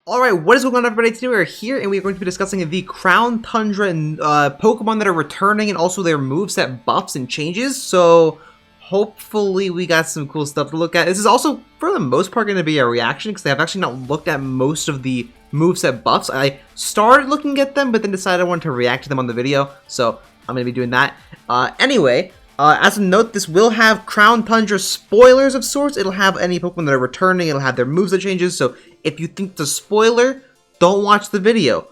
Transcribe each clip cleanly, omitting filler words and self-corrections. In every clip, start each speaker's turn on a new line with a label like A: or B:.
A: Alright, what is going on, everybody? Today we are here and we are going to be discussing the Crown Tundra Pokemon that are returning and also their moveset buffs and changes. So hopefully we got some cool stuff to look at. This is also, for the most part, going to be a reaction because I have actually not looked at most of the moveset buffs. I started looking at them, but then decided I wanted to react to them on the video. So I'm going to be doing that. Anyway, as a note, this will have Crown Tundra spoilers of sorts. It'll have any Pokemon that are returning. It'll have their moveset changes. So if you think it's a spoiler, don't watch the video.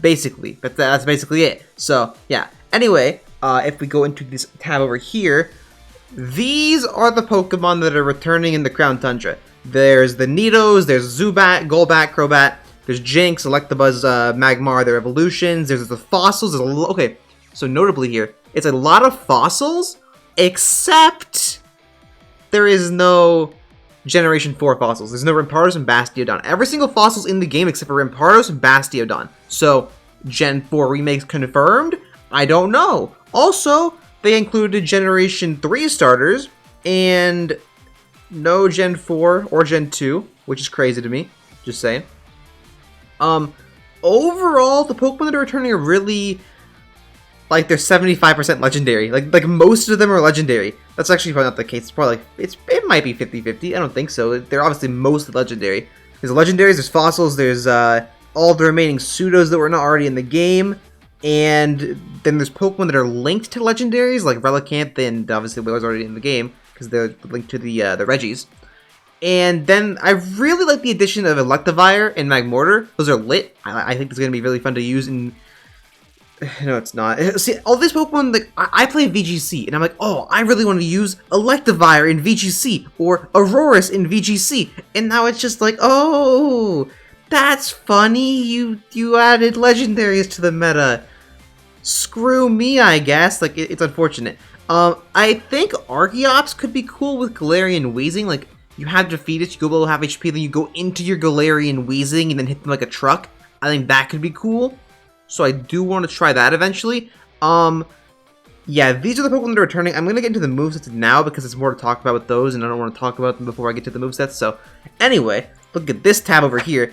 A: Basically, but that's basically it. So yeah. Anyway, if we go into this tab over here, these are the Pokemon that are returning in the Crown Tundra. There's the Nidos, there's Zubat, Golbat, Crobat, there's Jinx, Electabuzz, Magmar, their evolutions. There's the fossils. Okay, so notably here, it's a lot of fossils, except there is no Generation 4 fossils. There's no Rampardos and Bastiodon. Every single fossil's in the game except for Rampardos and Bastiodon. So, Gen 4 remakes confirmed? I don't know. Also, they included Generation 3 starters, and no Gen 4 or Gen 2, which is crazy to me. Just saying. Overall, the Pokemon that are returning are really, like, they're 75% legendary. Like most of them are legendary. That's actually probably not the case. It's probably it might be 50-50. I don't think so. They're obviously mostly legendary. There's legendaries, there's fossils, there's all the remaining pseudos that were not already in the game, and then there's Pokemon that are linked to legendaries, like Relicanth, and obviously they was already in the game because they're linked to the Reggies. And then I really like the addition of Electivire and Magmortar. Those are lit. I think it's going to be really fun to use in... No, it's not. See, all these Pokemon, like, I play VGC, and I'm like, oh, I really want to use Electivire in VGC, or Aurorus in VGC, and now it's just like, oh, that's funny, you added legendaries to the meta. Screw me, I guess. Like, it's unfortunate. I think Archeops could be cool with Galarian Weezing. Like, you have defeated, you go below half HP, then you go into your Galarian Weezing, and then hit them like a truck. I think that could be cool. So I do want to try that eventually. Yeah, these are the Pokemon that are returning. I'm going to get into the movesets now because it's more to talk about with those, and I don't want to talk about them before I get to the movesets. So anyway, look at this tab over here.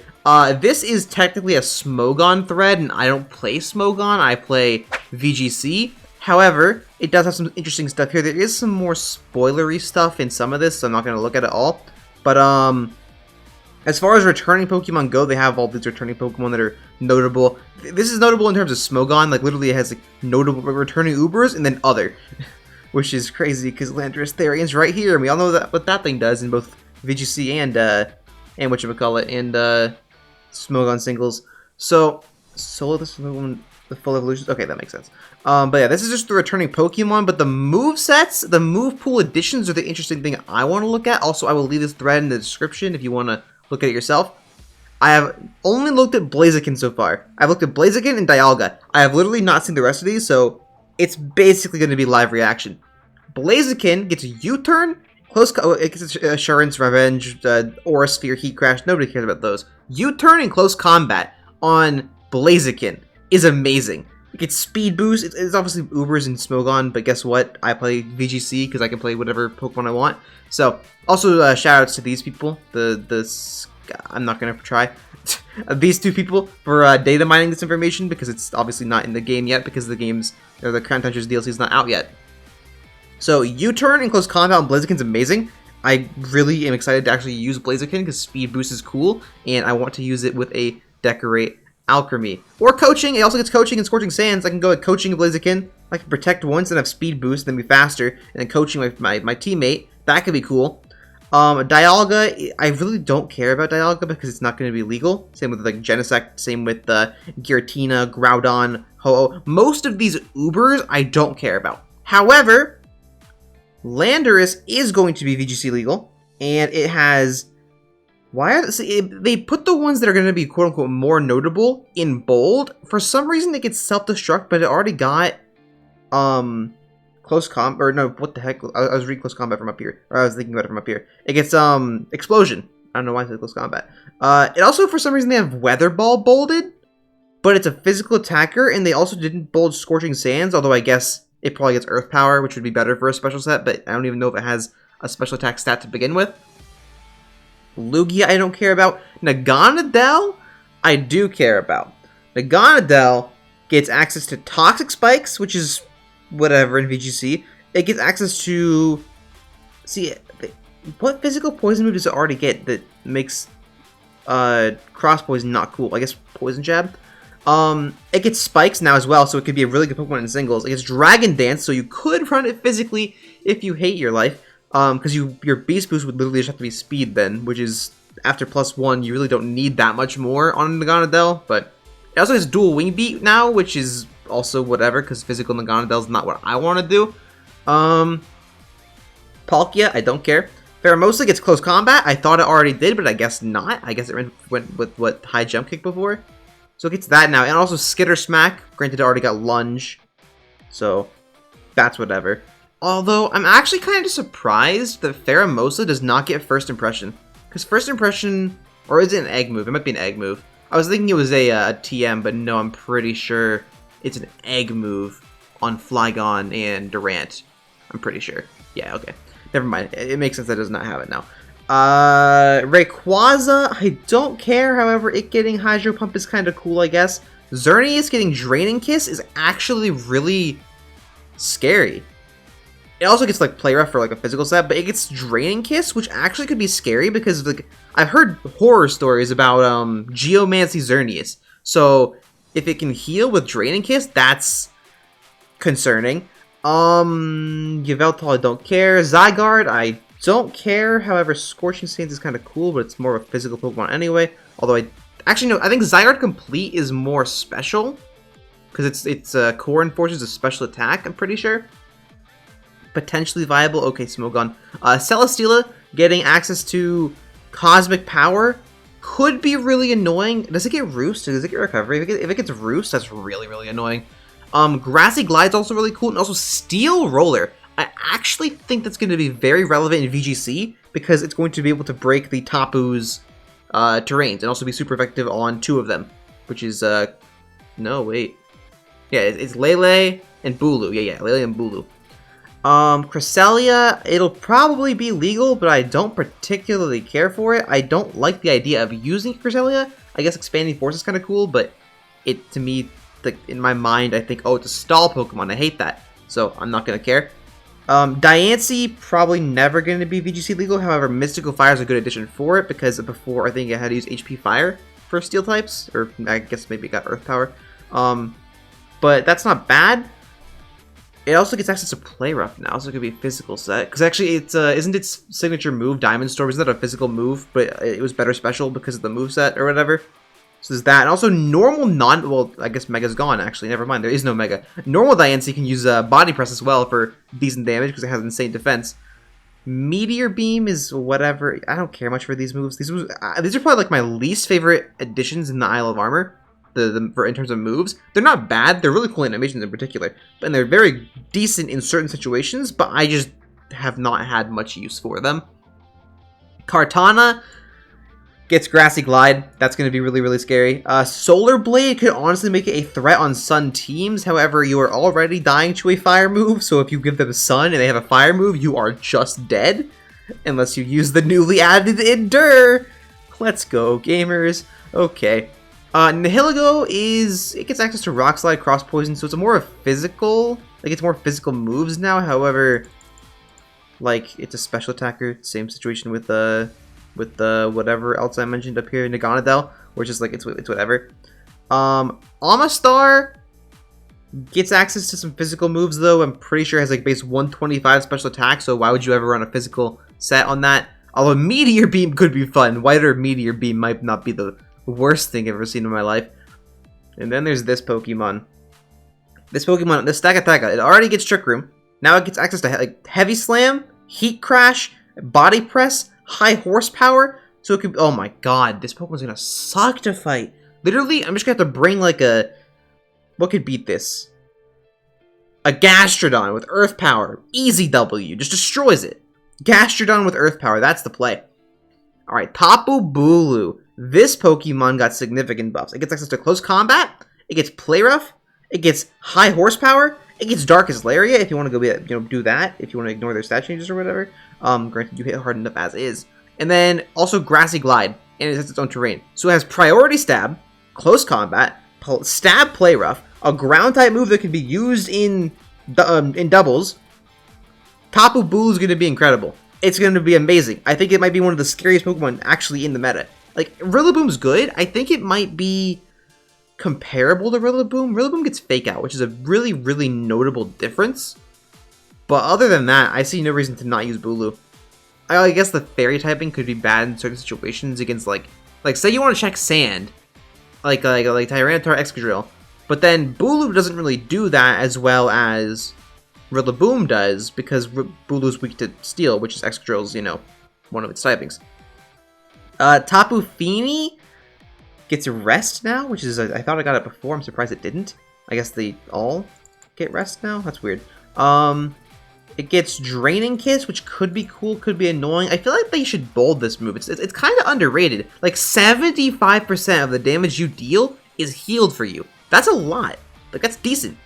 A: This is technically a Smogon thread, and I don't play Smogon. I play VGC. However, it does have some interesting stuff here. There is some more spoilery stuff in some of this, so I'm not going to look at it all. But, as far as returning Pokemon go, they have all these returning Pokemon that are notable. This is notable in terms of Smogon. Like, literally it has, like, notable returning Ubers and then other. Which is crazy, because Landorus Therian's right here, and we all know that what that thing does in both VGC and whatchamacallit, and, Smogon singles. So this Smogon, the full evolutions? Okay, that makes sense. But yeah, this is just the returning Pokemon, but the movesets, the move pool additions are the interesting thing I want to look at. Also, I will leave this thread in the description if you want to look at it yourself. I have only looked at Blaziken so far. I've looked at Blaziken and Dialga. I have literally not seen the rest of these, so it's basically going to be live reaction. Blaziken gets a U-turn, it gets Assurance, Revenge, Aura Sphere, Heat Crash. Nobody cares about those. U-turn and close combat on Blaziken is amazing. It gets speed boost. It's obviously Ubers and Smogon, but guess what? I play VGC because I can play whatever Pokemon I want. So, also shoutouts to these people. I'm not gonna try these two people for data mining this information because it's obviously not in the game yet because the Crown Tundra's DLC is not out yet. So, U-turn and close combat on Blaziken's amazing. I really am excited to actually use Blaziken because speed boost is cool, and I want to use it with a Decorate Alchemy. Or Coaching. It also gets Coaching and Scorching Sands. I can go at Coaching Blaziken. I can Protect once and have Speed Boost, then be faster, and then Coaching my teammate. That could be cool. Dialga, I really don't care about Dialga because it's not going to be legal. Same with like Genesect, same with Giratina, Groudon, Ho-Oh. Most of these Ubers I don't care about. However, Landorus is going to be VGC legal, and it has... they put the ones that are going to be quote-unquote more notable in bold. For some reason, it gets self-destruct, but it already got, close combat, or no, what the heck, I was reading close combat from up here, or I was thinking about it from up here. It gets, explosion. I don't know why I said close combat. It also, for some reason, they have Weather Ball bolded, but it's a physical attacker, and they also didn't bold Scorching Sands, although I guess it probably gets Earth Power, which would be better for a special set, but I don't even know if it has a special attack stat to begin with. Lugia I don't care about. Naganadel, I do care about. Naganadel gets access to Toxic Spikes, which is whatever in VGC. It gets access to... See, what physical poison move does it already get that makes Cross Poison not cool? I guess Poison Jab? It gets Spikes now as well, so it could be a really good Pokemon in singles. It gets Dragon Dance, so you could run it physically if you hate your life. Because your Beast Boost would literally just have to be Speed then, which is, after +1, you really don't need that much more on Naganadel, but it also has Dual Wing Beat now, which is also whatever, because physical Naganadel is not what I want to do. Palkia, I don't care. Pheromosa gets Close Combat. I thought it already did, but I guess not. I guess it went with what High Jump Kick before. So it gets that now. And also Skitter Smack. Granted, it already got Lunge. So that's whatever. Although, I'm actually kind of surprised that Pheromosa does not get First Impression. Because First Impression... Or is it an Egg move? It might be an Egg move. I was thinking it was a TM, but no, I'm pretty sure it's an Egg move on Flygon and Durant. I'm pretty sure. Yeah, okay. Never mind. It makes sense that it does not have it now. Rayquaza, I don't care. However, it getting Hydro Pump is kind of cool, I guess. Xerneas getting Draining Kiss is actually really scary. It also gets like Play Rough for like a physical set, but it gets Draining Kiss, which actually could be scary because like I've heard horror stories about Geomancy Xerneas. So if it can heal with Draining Kiss, that's concerning. Yveltal, I don't care. Zygarde, I don't care. However, Scorching Sands is kind of cool, but it's more of a physical Pokemon anyway. Although I think Zygarde Complete is more special because its core enforces a special attack. I'm pretty sure. Potentially viable. Okay, Smogon. Celeste getting access to Cosmic Power could be really annoying. Does it get Roost? Does it get Recovery? If it gets Roost, that's really, really annoying. Grassy Glide's also really cool, and also Steel Roller. I actually think that's going to be very relevant in VGC, because it's going to be able to break the Tapu's terrains, and also be super effective on 2 of them, which is, no, wait. Yeah, it's Lele and Bulu. Yeah, Lele and Bulu. Cresselia, it'll probably be legal, but I don't particularly care for it. I don't like the idea of using Cresselia. I guess Expanding Force is kind of cool, but it, to me, like, in my mind, I think, oh, it's a stall Pokemon. I hate that. So, I'm not going to care. Diancia, probably never going to be VGC legal. However, Mystical Fire is a good addition for it, because before, I think it had to use HP Fire for Steel types. Or, I guess maybe it got Earth Power. But that's not bad. It also gets access to Play Rough now, so it could be a physical set. Because actually, it's isn't its signature move Diamond Storm? Isn't that a physical move? But it was better special because of the moveset or whatever. So there's that. And also normal well, I guess Mega's gone, actually. Never mind, there is no Mega. Normal Diancia can use Body Press as well for decent damage because it has insane defense. Meteor Beam is whatever. I don't care much for these moves. These are probably like my least favorite additions in the Isle of Armor. In terms of moves. They're not bad. They're really cool animations in particular. And they're very decent in certain situations, but I just have not had much use for them. Cortana gets Grassy Glide. That's going to be really, really scary. Solar Blade could honestly make it a threat on Sun teams. However, you are already dying to a fire move, so if you give them Sun and they have a fire move, you are just dead. Unless you use the newly added Endure. Let's go, gamers. Okay. Heligo it gets access to Rock Slide, Cross Poison, so it's a more physical, like it's more physical moves now. However, like it's a special attacker. Same situation with the whatever else I mentioned up here, Naganadel, where it's just like it's whatever. Amistar gets access to some physical moves though. I'm pretty sure it has like base 125 special attack. So why would you ever run a physical set on that? Although Meteor Beam could be fun. Whiter Meteor Beam might not be the worst thing I've ever seen in my life. And then there's this Pokemon. This Stakataka, it already gets Trick Room. Now it gets access to like Heavy Slam, Heat Crash, Body Press, High Horsepower. So it could, oh my god, this Pokemon's gonna suck to fight. Literally, I'm just gonna have to bring like what could beat this? A Gastrodon with Earth Power. Easy W, just destroys it. Gastrodon with Earth Power, that's the play. Alright, Tapu Bulu. This Pokemon got significant buffs. It gets access to Close Combat, it gets Play Rough, it gets High Horsepower, it gets Darkest Laria if you want to go do that, if you want to ignore their stat changes or whatever. Granted, you hit hard enough as is. And then also Grassy Glide, and it has its own terrain. So it has Priority Stab, close combat, stab, play rough, a ground type move that can be used in doubles. Tapu Lele is going to be incredible. It's going to be amazing. I think it might be one of the scariest Pokemon actually in the meta. Like, Rillaboom's good. I think it might be comparable to Rillaboom. Rillaboom gets Fake Out, which is a really, really notable difference. But other than that, I see no reason to not use Bulu. I guess the Fairy typing could be bad in certain situations against, like say you want to check Sand, like Tyranitar Excadrill, but then Bulu doesn't really do that as well as Rillaboom does, because Bulu's weak to Steel, which is Excadrill's, you know, one of its typings. Tapu Fini gets Rest now, which is, I thought I got it before, I'm surprised it didn't. I guess they all get Rest now? That's weird. It gets Draining Kiss, which could be cool, could be annoying. I feel like they should bold this move. It's kind of underrated. Like, 75% of the damage you deal is healed for you. That's a lot. Like, that's decent.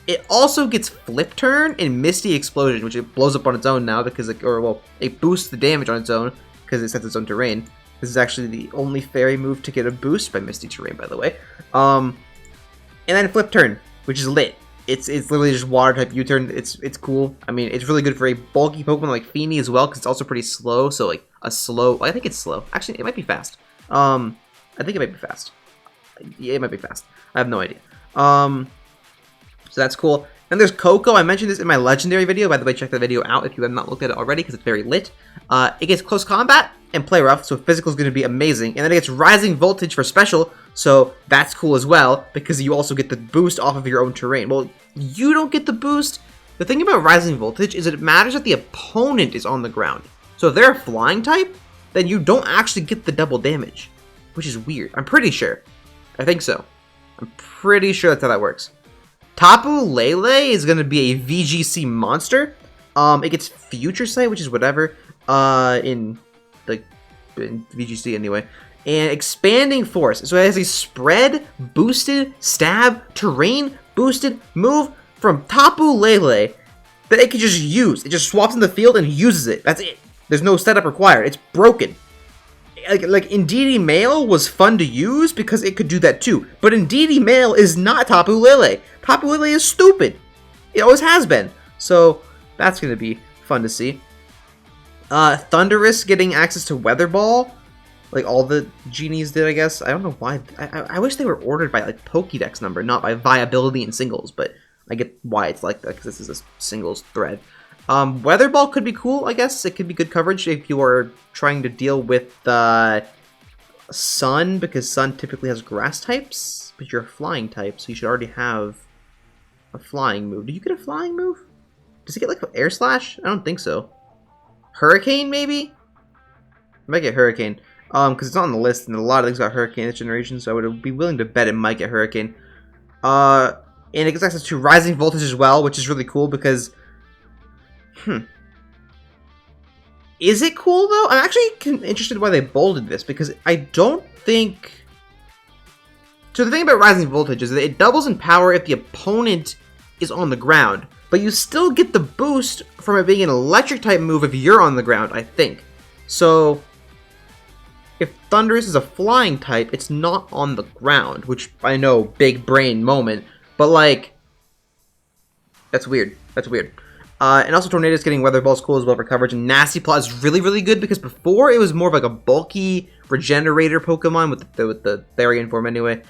A: It also gets Flip Turn and Misty Explosion, which it blows up on its own now because, it boosts the damage on its own because it sets its own terrain. This is actually the only fairy move to get a boost by Misty Terrain, by the way. And then Flip Turn, which is lit. It's literally just water type U-turn. It's cool. I mean, it's really good for a bulky Pokemon like Fini as well, because it's also pretty slow. So like a slow, I think it's slow. Actually, it might be fast. I think it might be fast. Yeah, it might be fast. I have no idea. So that's cool. And there's Coco. I mentioned this in my legendary video. By the way, check that video out if you have not looked at it already, because it's very lit. It gets close combat and play rough, so physical is going to be amazing. And then it gets rising voltage for special, so that's cool as well, because you also get the boost off of your own terrain. Well, you don't get the boost. The thing about rising voltage is that it matters that the opponent is on the ground. So if they're a flying type, then you don't actually get the double damage, which is weird. I'm pretty sure. I think so. I'm pretty sure that's how that works. Tapu Lele is going to be a VGC monster. It gets Future Sight, which is whatever, in VGC anyway. And Expanding Force. So it has a spread, boosted, stab, terrain, boosted move from Tapu Lele that it can just use. It just swaps in the field and uses it. That's it. There's no setup required. It's broken. Like Indeedee Male was fun to use because it could do that too. But Indeedee Male is not Tapu Lele. Tapu Lele is stupid. It always has been. So that's going to be fun to see. Thundurus getting access to Weather Ball. Like all the genies did, I guess. I don't know why. I wish they were ordered by like Pokédex number, not by viability in singles. But I get why it's like that, because this is a singles thread. Weather Ball could be cool, I guess. It could be good coverage if you are trying to deal with Sun, because Sun typically has grass types, but you're a flying type, so you should already have a flying move. Do you get a flying move? Does it get like Air Slash? I don't think so. Hurricane, maybe? I might get Hurricane. Because it's not on the list, and a lot of things got Hurricane this generation, so I would be willing to bet it might get Hurricane. And it gets access to Rising Voltage as well, which is really cool because... Is it cool, though? I'm actually interested why they bolded this, because I don't think... So the thing about Rising Voltage is that it doubles in power if the opponent is on the ground, but you still get the boost from it being an electric-type move if you're on the ground, I think. So... if Thundurus is a flying type, it's not on the ground, which I know, big brain moment, but like, that's weird. That's weird. And also Tornado's getting Weather Ball's cool as well for coverage, and Nasty Plot is really, really good because before it was more of like a bulky regenerator Pokemon with the Therian form anyway.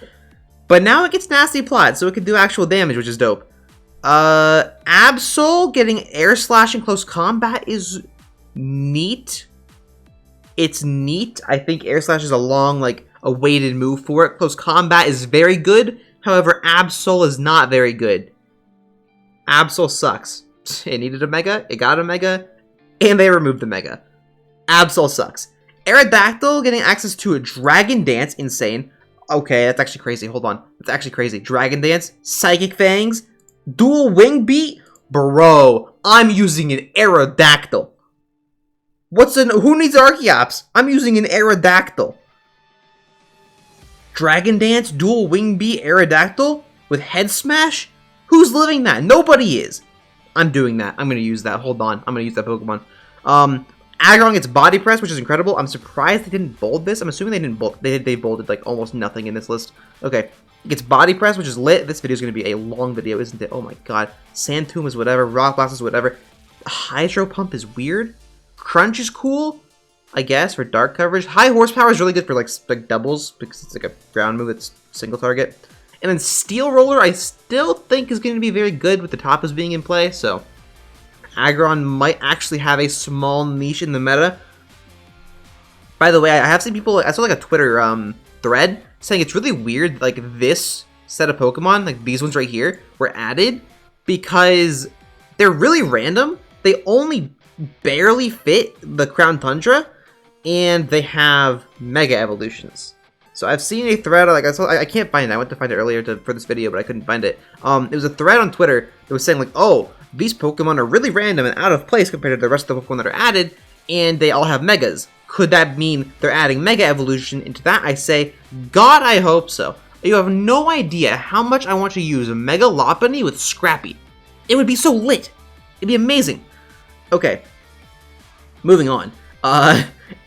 A: But now it gets Nasty Plot, so it can do actual damage, which is dope. Absol getting Air Slash in close combat is neat. It's neat. I think Air Slash is a long, like, a weighted move for it. Close combat is very good. However, Absol is not very good. Absol sucks. It needed a Mega, it got a Mega, and they removed the Mega. Absol sucks. Aerodactyl getting access to a Dragon Dance, insane. Okay, that's actually crazy. Hold on. That's actually crazy. Dragon Dance, Psychic Fangs, Dual Wing Beat? Bro, I'm using an Aerodactyl. Who needs Archeops? I'm using an Aerodactyl. Dragon Dance, Dual Wing Beat, Aerodactyl? With Head Smash? Who's living that? Nobody is. I'm doing that. I'm going to use that. Hold on. I'm going to use that Pokemon. Aggron gets Body Press, which is incredible. I'm surprised they didn't bold this. I'm assuming they didn't bold. They bolded like almost nothing in this list. Okay, it gets Body Press, which is lit. This video is going to be a long video, isn't it? Oh my god. Sand Tomb is whatever. Rock Blast is whatever. Hydro Pump is weird. Crunch is cool, I guess, for dark coverage. High Horsepower is really good for like doubles because it's like a ground move that's single target. And then Steel Roller, I still think is going to be very good with the Tapus being in play. So Aggron might actually have a small niche in the meta. By the way, I have seen people. I saw like a Twitter thread saying it's really weird. Like this set of Pokemon, like these ones right here, were added because they're really random. They only barely fit the Crown Tundra, and they have Mega Evolutions. So I've seen a thread, like I can't find it. I went to find it earlier for this video, but I couldn't find it. It was a thread on Twitter that was saying like, oh, these Pokemon are really random and out of place compared to the rest of the Pokemon that are added, and they all have Megas. Could that mean they're adding Mega Evolution into that? I say, God, I hope so. You have no idea how much I want to use a Mega Lopunny with Scrappy. It would be so lit. It'd be amazing. Okay, moving on.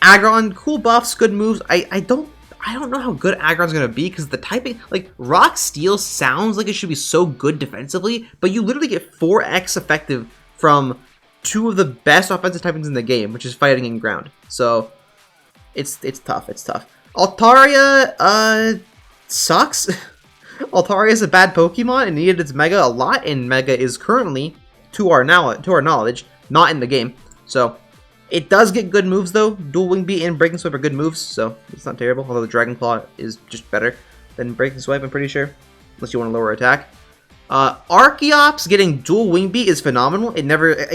A: Aggron, cool buffs, good moves. I don't know how good Aggron's gonna be because the typing, like Rock Steel, sounds like it should be so good defensively, but you literally get 4x effective from two of the best offensive typings in the game, which is fighting and ground. So it's tough. It's tough. Altaria sucks. Altaria is a bad Pokemon and needed its Mega a lot, and Mega is currently, to our knowledge, not in the game. So it does get good moves though. Dual Wing Beat and Breaking Swipe are good moves, so it's not terrible. Although the Dragon Claw is just better than Breaking Swipe, I'm pretty sure, unless you want to lower attack. Archeops getting Dual Wing Beat is phenomenal. It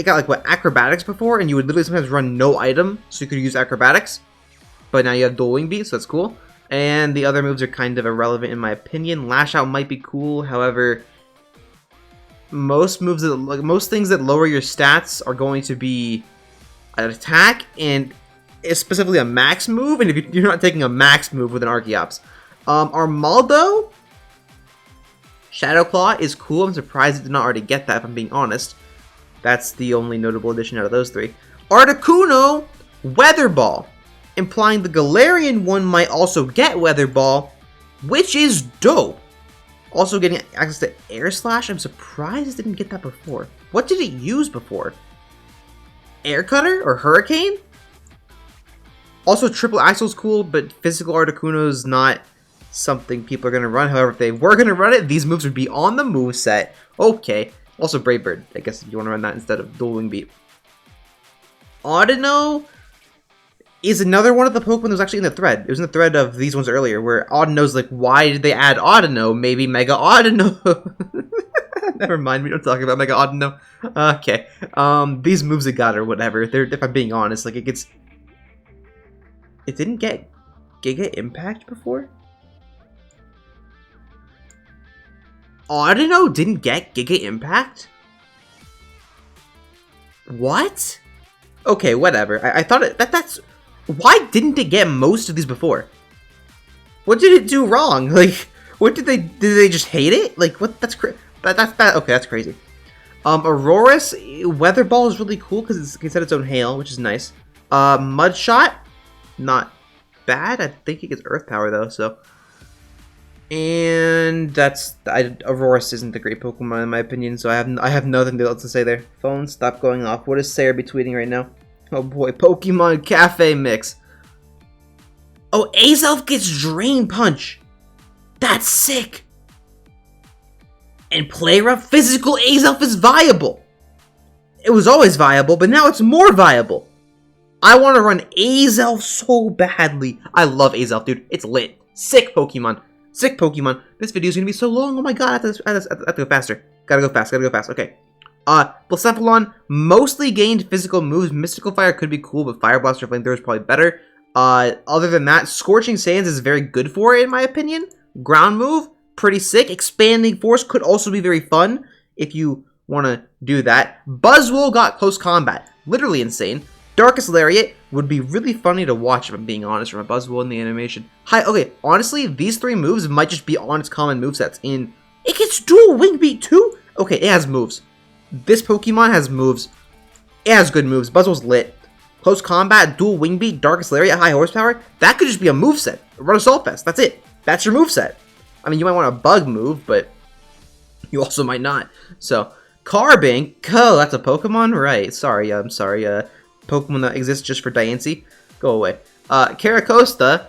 A: got like what, Acrobatics before, and you would literally sometimes run no item, so you could use Acrobatics. But now you have Dual Wing Beat, so that's cool. And the other moves are kind of irrelevant in my opinion. Lash Out might be cool, however, most things that lower your stats are going to be an attack, and it's specifically a max move, and if you're not taking a max move with an Archeops. Armaldo, Shadow Claw is cool. I'm surprised it did not already get that, if I'm being honest. That's the only notable addition out of those three. Articuno, Weather Ball, implying the Galarian one might also get Weather Ball, which is dope. Also getting access to Air Slash. I'm surprised it didn't get that before. What did it use before? Air Cutter or Hurricane? Also, Triple Axle is cool, but Physical Articuno is not something people are going to run. However, if they were going to run it, these moves would be on the moveset. Okay. Also, Brave Bird, I guess, if you want to run that instead of Dual Wing Beat. Audino is another one of the Pokemon that was actually in the thread. It was in the thread of these ones earlier, where Audino's like, why did they add Audino? Maybe Mega Audino. Never mind, we don't talk about Mega Audino. Okay. These moves it got or whatever, if I'm being honest, like it didn't get Giga Impact before? Audino didn't get Giga Impact? What? Okay, whatever. I thought that's... Why didn't it get most of these before? What did it do wrong? Like, what did they just hate it? Like, what? That's crazy. Okay, that's crazy. Aurora's Weather Ball is really cool because it can set its own hail, which is nice. Mud Shot, not bad. I think it gets Earth Power though, so. And Aurora's isn't a great Pokemon in my opinion, so I have nothing else to say there. Phone, stop going off. What is Sarah be tweeting right now? Oh boy, Pokemon Cafe Mix. Oh, Azelf gets Drain Punch. That's sick. And Play Rough Physical Azelf is viable. It was always viable, but now it's more viable. I want to run Azelf so badly. I love Azelf, dude. It's lit. Sick Pokemon. Sick Pokemon. This video is going to be so long. Oh my god, I have to go faster. Gotta go fast. Okay. Blacephalon mostly gained physical moves. Mystical Fire could be cool, but Fire Blast or Flamethrower is probably better. Other than that, Scorching Sands is very good for it, in my opinion. Ground move, pretty sick. Expanding Force could also be very fun if you want to do that. Buzzwole got Close Combat. Literally insane. Darkest Lariat would be really funny to watch, if I'm being honest, from a Buzzwole in the animation. Okay, honestly, these three moves might just be on its common movesets. It gets Dual Wing Beat too? Okay, it has moves. This Pokemon has moves. It has good moves. Buzzwole's lit. Close combat, dual wing beat, darkest lariat, high horsepower. That could just be a moveset. Run Assault Vest. That's it. That's your moveset. I mean, you might want a bug move, but you also might not. So, Carbink. Oh, that's a Pokemon? Right. Sorry, I'm sorry. Pokemon that exists just for Diancia. Go away. Caracosta.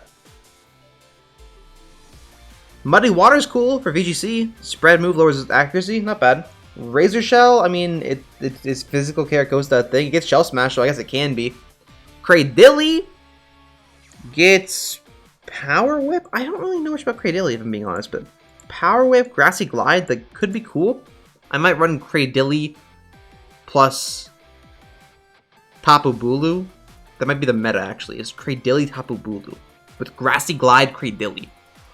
A: Muddy Water's cool for VGC. Spread move lowers its accuracy. Not bad. Razor Shell, I mean, it's physical Caracosta thing. It gets Shell Smash, so I guess it can be. Cradilly gets Power Whip. I don't really know much about Cradilly, if I'm being honest, but Power Whip, Grassy Glide, that could be cool. I might run Cradilly plus Tapu Bulu. That might be the meta, actually, is Cradilly Tapu Bulu with Grassy Glide Cradilly.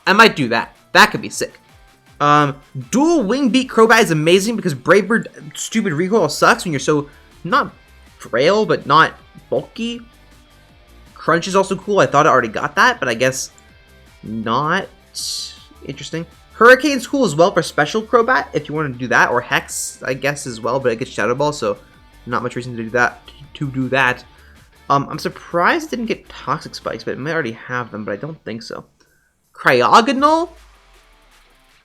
A: I might do that. That could be sick. Dual Wing Beat Crobat is amazing because Brave Bird stupid recoil sucks when you're so not frail but not bulky. Crunch is also cool. I thought I already got that, but I guess not. Interesting. Hurricane's cool as well for special Crobat if you want to do that, or Hex I guess as well, but it gets Shadow Ball, so not much reason to do that. I'm surprised it didn't get Toxic Spikes, but it might already have them, but I don't think so. Cryogonal.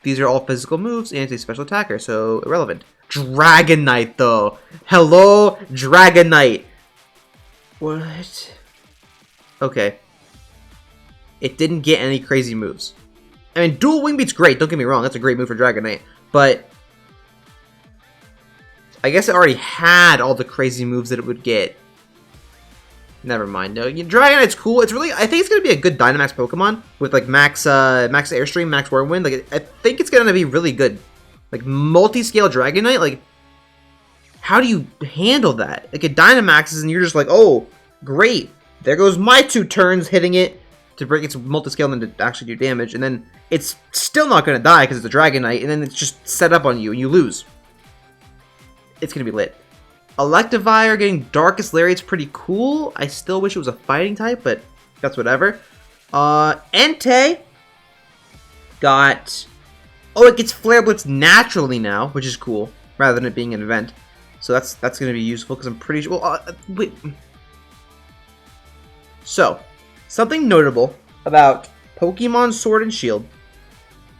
A: These are all physical moves, and it's a special attacker, so irrelevant. Dragonite, though. Hello, Dragonite. What? Okay. It didn't get any crazy moves. I mean, Dual Wing Beat's great, don't get me wrong. That's a great move for Dragonite. But I guess it already had all the crazy moves that it would get. Never mind. No, Dragonite's cool. It's really, I think it's gonna be a good Dynamax Pokemon with like max Airstream, max Whirlwind. Like, I think it's gonna be really good. Like multi-scale Dragonite. Like, how do you handle that? Like, it Dynamaxes and you're just like, oh, great. There goes my 2 turns hitting it to break its multi-scale and to actually do damage, and then it's still not gonna die because it's a Dragonite, and then it's just set up on you and you lose. It's gonna be lit. Electivire getting Darkest Lariat's pretty cool. I still wish it was a fighting type, but that's whatever. Entei got... Oh, it gets Flare Blitz naturally now, which is cool, rather than it being an event. So that's going to be useful, because I'm pretty sure... Well, wait. So, something notable about Pokemon Sword and Shield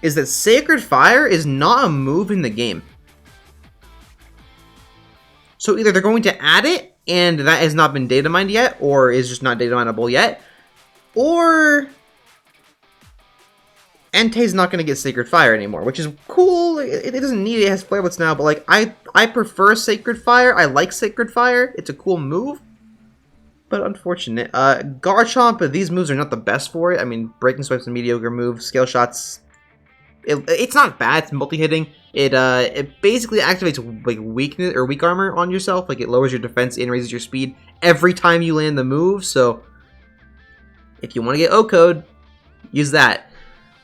A: is that Sacred Fire is not a move in the game. So either they're going to add it, and that has not been data mined yet, or is just not data mineable yet, or Entei's not going to get Sacred Fire anymore, which is cool. It doesn't need it. It has Flare Blitz now, but like I prefer Sacred Fire. I like Sacred Fire. It's a cool move, but unfortunate. Garchomp, these moves are not the best for it. I mean, Breaking Swipe's a mediocre move. Scale Shot's... It's not bad. It's multi-hitting. It basically activates like weakness or weak armor on yourself. Like, it lowers your defense and raises your speed every time you land the move. So if you want to get O-Code, use that.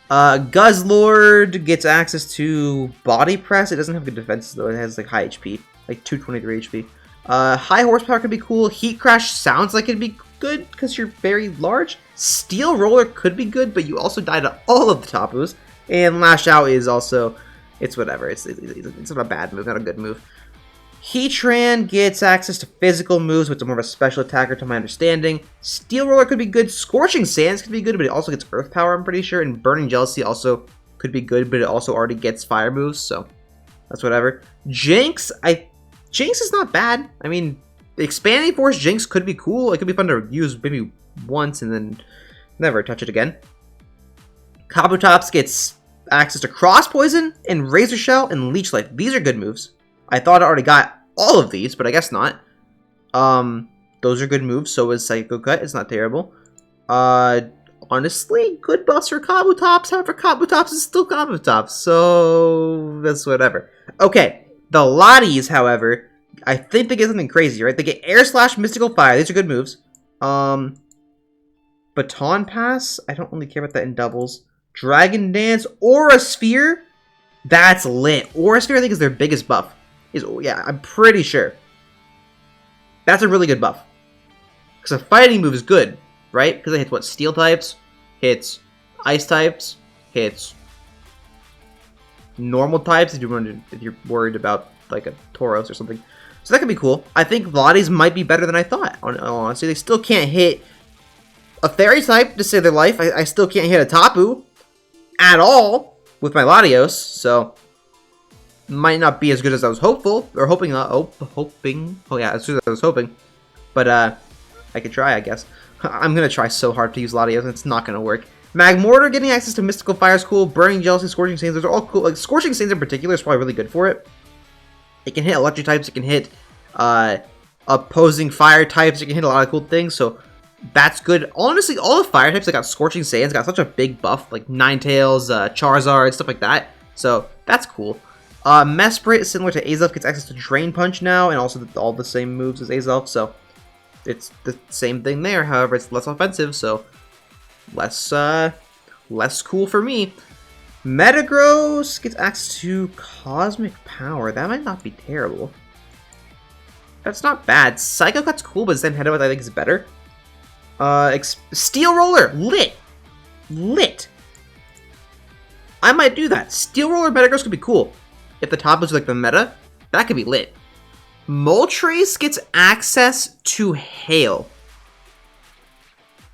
A: Guzzlord gets access to Body Press. It doesn't have good defenses though. It has like high HP, like 223 HP. High horsepower could be cool. Heat Crash sounds like it'd be good because you're very large. Steel Roller could be good, but you also die to all of the Tapus. And Lash Out is also, it's whatever. It's not a bad move, not a good move. Heatran gets access to physical moves, which is more of a special attacker to my understanding. Steel Roller could be good. Scorching Sands could be good, but it also gets Earth Power, I'm pretty sure. And Burning Jealousy also could be good, but it also already gets fire moves, so that's whatever. Jinx, Jinx is not bad. I mean, Expanding Force Jinx could be cool. It could be fun to use maybe once and then never touch it again. Kabutops gets access to Cross Poison and Razor Shell and Leech Life. These are good moves. I thought I already got all of these, but I guess not. Those are good moves. So is Psycho Cut. It's not terrible. Honestly, good buffs for Kabutops. However, Kabutops is still Kabutops, so that's whatever. Okay, the Lotties, however, I think they get something crazy, right? They get Air Slash, Mystical Fire. These are good moves. Baton Pass. I don't really care about that in doubles. Dragon Dance, Aura Sphere, that's lit. Aura Sphere, I think, is their biggest buff. Yeah, I'm pretty sure. That's a really good buff. Because a fighting move is good, right? Because it hits, what, Steel types, hits Ice types, hits normal types, if you're worried about, like, a Tauros or something. So that could be cool. I think Lotties might be better than I thought, honestly. They still can't hit a Fairy type to save their life. I still can't hit a Tapu at all with my Latios, so might not be as good as I was hopeful, or hoping, oh yeah, as good as I was hoping. But, I could try, I guess. I'm gonna try so hard to use Latios, and it's not gonna work. Magmortar getting access to Mystical Fire is cool. Burning Jealousy, Scorching Sands, those are all cool. Like, Scorching Sands in particular is probably really good for it. It can hit electric types, it can hit opposing fire types, it can hit a lot of cool things, so that's good. Honestly, all the fire types that got Scorching Sands got such a big buff, like Ninetales, Charizard, stuff like that, so that's cool. Mesprit, similar to Azelf, gets access to Drain Punch now, and also all the same moves as Azelf, so it's the same thing there. However, it's less offensive, so less cool for me. Metagross gets access to Cosmic Power. That might not be terrible. That's not bad. Psycho Cut's cool, but Zen Headbutt I think is better. Steel Roller! Lit! I might do that. Steel Roller Metagross could be cool. If the top is like the meta, that could be lit. Moltres gets access to Hail.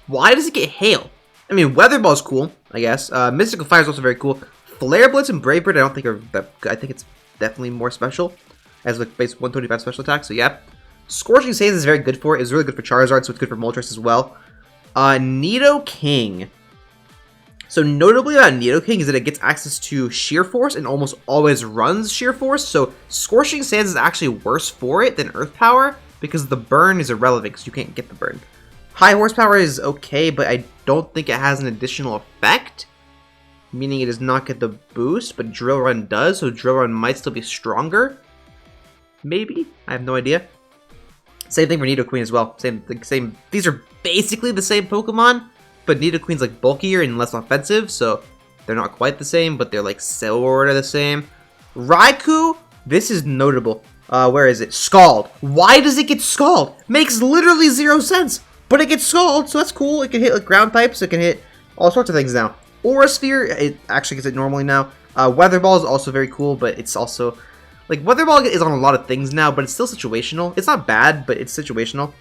A: Why does it get Hail? I mean, Weather Ball's cool, I guess. Mystical Fire is also very cool. Flare Blitz and Brave Bird I don't think are that good. I think it's definitely more special as like base 125 special attack, so yeah. Scorching Sands is very good for it. It's really good for Charizard, so it's good for Moltres as well. Nidoking. So notably about Nidoking is that it gets access to Sheer Force and almost always runs Sheer Force, so Scorching Sands is actually worse for it than Earth Power because the burn is irrelevant because you can't get the burn. High Horsepower is okay, but I don't think it has an additional effect, meaning it does not get the boost, but Drill Run does, so Drill Run might still be stronger. Maybe? I have no idea. Same thing for Nidoqueen as well. Same. These are basically the same Pokemon, but Nidoqueen's like bulkier and less offensive, so they're not quite the same, but they're like sort of the same. Raikou, this is notable. Where is it? Scald. Why does it get Scald? Makes literally 0 sense, but it gets Scald, so that's cool. It can hit like ground types, it can hit all sorts of things now. Aura Sphere, it actually gets it normally now. Weather Ball is also very cool, but it's also like Weather Ball is on a lot of things now, but it's still situational. It's not bad, but it's situational.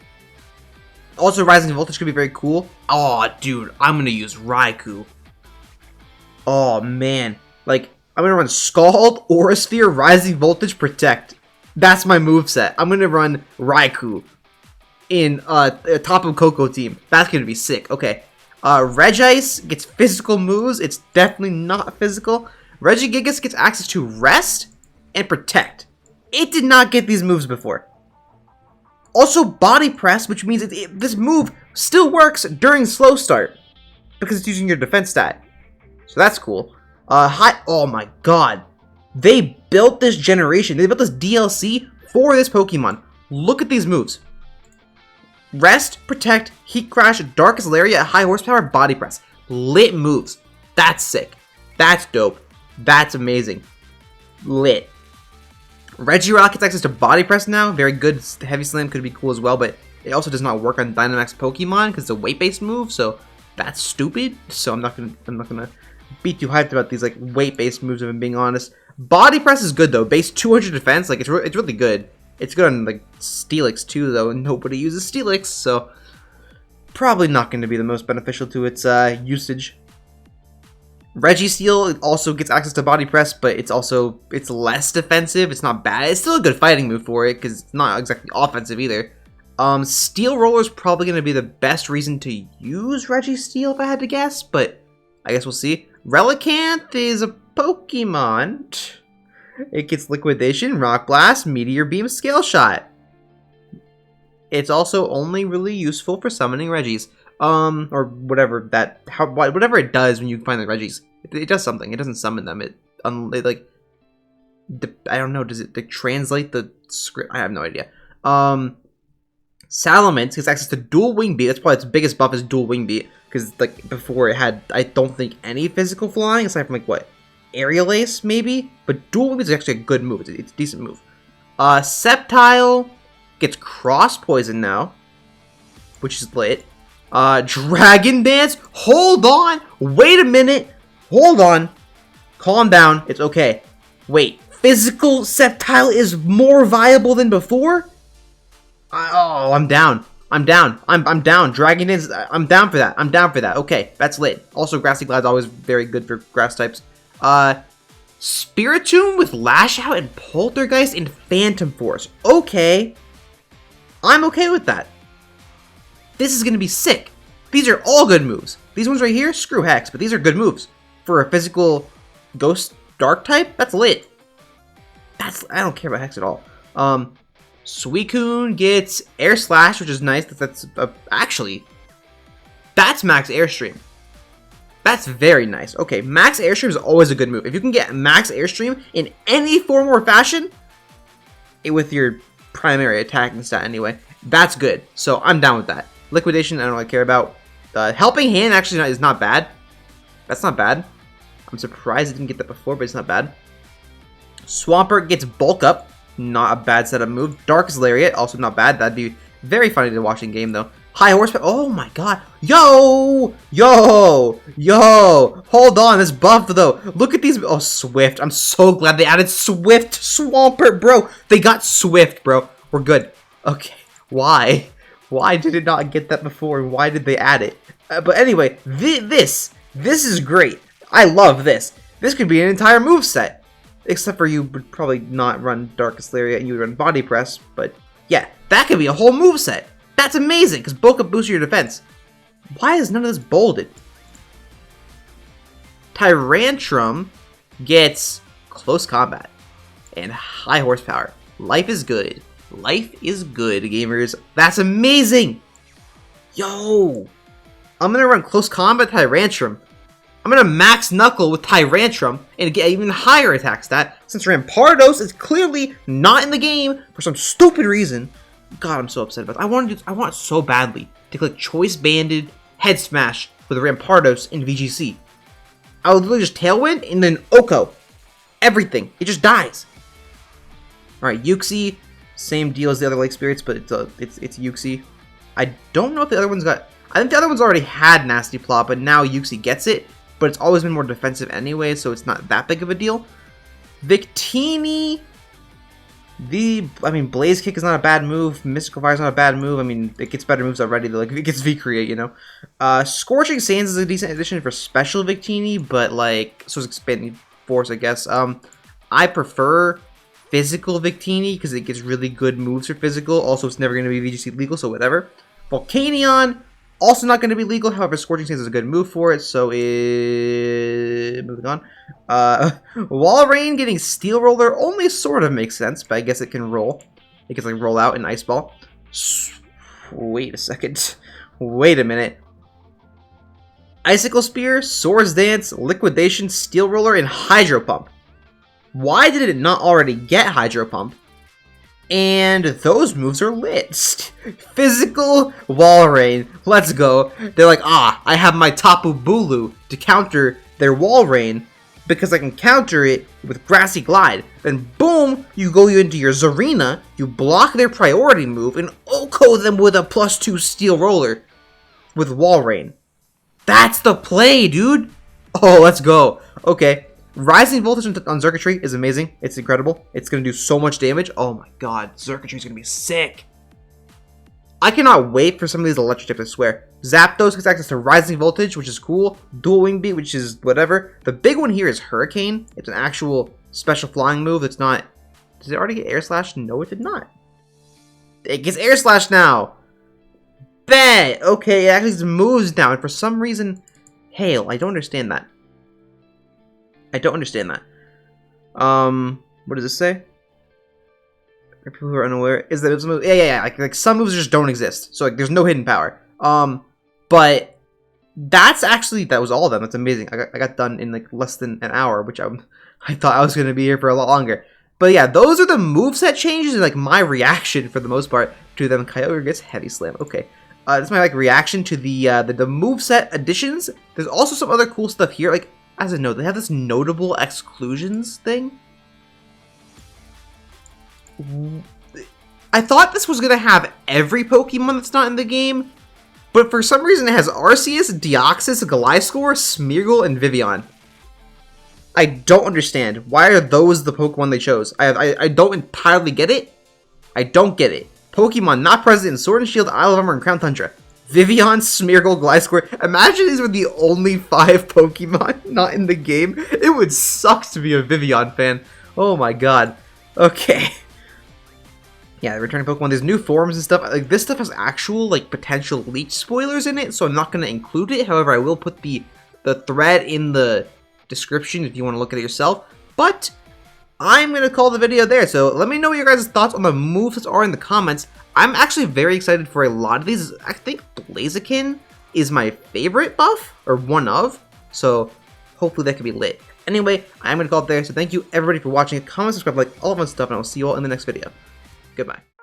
A: Also, Rising Voltage could be very cool. Oh, dude, I'm gonna use Raikou. Oh, man. Like, I'm gonna run Scald, Aura Sphere, Rising Voltage, Protect. That's my moveset. I'm gonna run Raikou in a Tapu Koko team. That's gonna be sick. Okay. Regice gets physical moves. It's definitely not physical. Regigigas gets access to Rest and Protect. It did not get these moves before. Also, Body Press, which means this move still works during Slow Start because it's using your defense stat. So that's cool. Oh my god. They built this generation. They built this DLC for this Pokemon. Look at these moves. Rest, Protect, Heat Crash, Darkest Lariat, High Horsepower, Body Press. Lit moves. That's sick. That's dope. That's amazing. Lit. Regirock gets access to Body Press now. Very good. Heavy Slam could be cool as well, but it also does not work on Dynamax Pokemon because it's a weight-based move, so that's stupid. So I'm not gonna be too hyped about these like weight-based moves if I'm being honest. Body Press is good though. Base 200 defense, like it's really good. It's good on like Steelix too though, and nobody uses Steelix, so probably not going to be the most beneficial to its usage. Registeel also gets access to Body Press, but it's less defensive. It's not bad. It's still a good fighting move for it because it's not exactly offensive either. Steel Roller is probably going to be the best reason to use Registeel if I had to guess, but I guess we'll see. Relicanth is a Pokemon. It gets Liquidation, Rock Blast, Meteor Beam, Scale Shot. It's also only really useful for summoning Regis. Or whatever whatever it does when you find the Regis. It does something. It doesn't summon them. It like, I don't know, does it like, translate the script? I have no idea. Salamance gets access to Dual Wing Beat. That's probably its biggest buff is Dual Wing Beat. Because like before it had, I don't think, any physical flying aside from like what? Aerial Ace maybe? But Dual Wing Beat is actually a good move. It's a decent move. Sceptile gets Cross Poison now, which is lit. Dragon Dance? Hold on! Wait a minute! Hold on! Calm down. It's okay. Wait. physical Sceptile is more viable than before? Oh, I'm down. I'm down. I'm down. Dragon is. I'm down for that. I'm down for that. Okay, that's lit. Also, Grassy Glide's always very good for grass types. Spiritomb with Lash Out and Poltergeist and Phantom Force. Okay. I'm okay with that. This is going to be sick. These are all good moves. These ones right here, screw Hex, but these are good moves. For a physical Ghost Dark type, that's lit. I don't care about Hex at all. Suicune gets Air Slash, which is nice. Actually, that's Max Airstream. That's very nice. Okay, Max Airstream is always a good move. If you can get Max Airstream in any form or fashion, with your primary attacking stat anyway, that's good. So I'm down with that. Liquidation, I don't really care about. Helping Hand actually is not bad. That's not bad. I'm surprised I didn't get that before, but it's not bad. Swampert gets Bulk Up. Not a bad setup move. Darkest Lariat, also not bad. That'd be very funny to watch in game, though. High Horsepower. Oh my god. Yo! Yo! Yo! Hold on. This buff, though. Look at these. Oh, Swift. I'm so glad they added Swift to Swampert, bro. They got Swift, bro. We're good. Okay. Why? Why did it not get that before, and why did they add it? But anyway, this is great. I love this. This could be an entire moveset. Except for you would probably not run Darkest Lariat and you would run Body Press. But yeah, that could be a whole moveset. That's amazing, because Bulk Up boosts your defense. Why is none of this bolded? Tyrantrum gets Close Combat and High Horsepower. Life is good. Life is good, gamers. That's amazing! Yo! I'm gonna run Close Combat Tyrantrum. I'm gonna max Knuckle with Tyrantrum and get even higher attack stat, since Rampardos is clearly not in the game for some stupid reason. God, I'm so upset about that. I want so badly to click Choice Banded Head Smash with Rampardos in VGC. I would literally just Tailwind and then Oko. Everything. It just dies. Alright, Yuxi. Same deal as the other Lake Spirits, but it's Yuxi. I don't know if the other one's got... I think the other one's already had Nasty Plot, but now Yuxi gets it. But it's always been more defensive anyway, so it's not that big of a deal. Victini... Blaze Kick is not a bad move. Mystical Fire is not a bad move. I mean, it gets better moves already. Like, it gets V-Create, you know? Scorching Sands is a decent addition for Special Victini, but, like, so is Expanding Force, I guess. I prefer Physical Victini, because it gets really good moves for Physical. Also, it's never going to be VGC legal, so whatever. Volcanion, also not going to be legal. However, Scorching Sands is a good move for it, so moving on. Walrein getting Steel Roller only sort of makes sense, but I guess it can roll. It can, like, roll out in Ice Ball. Wait a second. Wait a minute. Icicle Spear, Swords Dance, Liquidation, Steel Roller, and Hydro Pump. Why did it not already get Hydro Pump? And those moves are lit. Physical Walrein. Let's go. They're like, I have my Tapu Bulu to counter their Walrein because I can counter it with Grassy Glide. Then boom, you go into your Zarina, you block their priority move, and Oko them with a +2 Steel Roller with Walrein. That's the play, dude. Oh, let's go. Okay. Rising Voltage on Circuitry is amazing. It's incredible. It's going to do so much damage. Oh my god, Circuitry is going to be sick. I cannot wait for some of these electric types, I swear. Zapdos gets access to Rising Voltage, which is cool. Dual Wing Beat, which is whatever. The big one here is Hurricane. It's an actual special flying move. It's not... Does it already get Air Slash? No, it did not. It gets Air Slash now. Bet. Okay, it actually moves now. And for some reason... Hail. I don't understand that. I don't understand that. What does this say? For people who are unaware, is that it's a move? Yeah. Like some moves just don't exist. So like, there's no hidden power. But that's actually, that was all of them. That's amazing. I got done in like less than an hour, which I thought I was gonna be here for a lot longer. But yeah, those are the moveset changes and like my reaction for the most part to them. Kyogre gets Heavy Slam. Okay. That's my like reaction to the moveset additions. There's also some other cool stuff here. Like, as a note, they have this notable exclusions thing. I thought this was going to have every Pokemon that's not in the game, but for some reason it has Arceus, Deoxys, Gliscor, Smeargle, and Vivillon. I don't understand. Why are those the Pokemon they chose? I don't entirely get it. I don't get it. Pokemon not present in Sword and Shield, Isle of Armor, and Crown Tundra. Vivian, Smeargle, Gliscor. Imagine these were the only 5 Pokemon not in the game. It would suck to be a Vivian fan. Oh my god. Okay. Yeah, the returning Pokemon. There's new forms and stuff. Like, this stuff has actual, like, potential leech spoilers in it, so I'm not going to include it. However, I will put the thread in the description if you want to look at it yourself. But I'm going to call the video there. So let me know what your guys' thoughts on the moves are in the comments. I'm actually very excited for a lot of these. I think Blaziken is my favorite buff, or one of. So hopefully that could be lit. Anyway, I'm going to call it there. So thank you everybody for watching. Comment, subscribe, like, all of that stuff, and I will see you all in the next video. Goodbye.